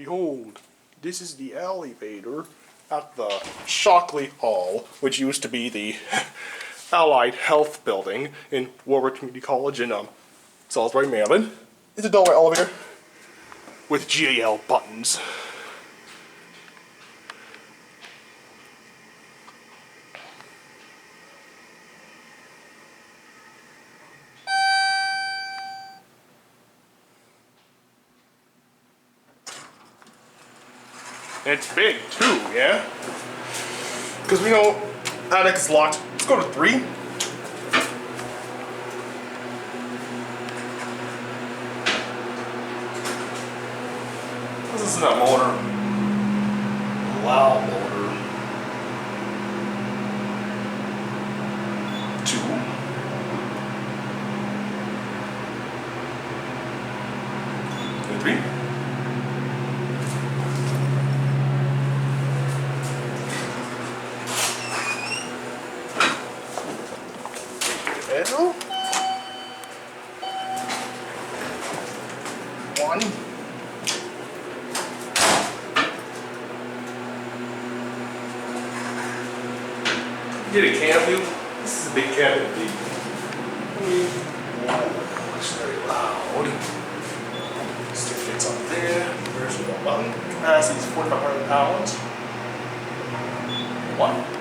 Behold, this is the elevator at the Shockley Hall, which used to be the Allied Health Building in Warwick Community College in Salisbury, Maryland. It's a Delaware elevator with GAL buttons. And it's big too, yeah? Because we know attic is locked. Let's go to 3. This isn't a motor. Loud motor. 2. And 3. Middle. 1. Get a can view. This is a big cabin view. Whoa, it's very loud. Stick fits up there. There's the button. Capacity is 4,500 pounds. 1.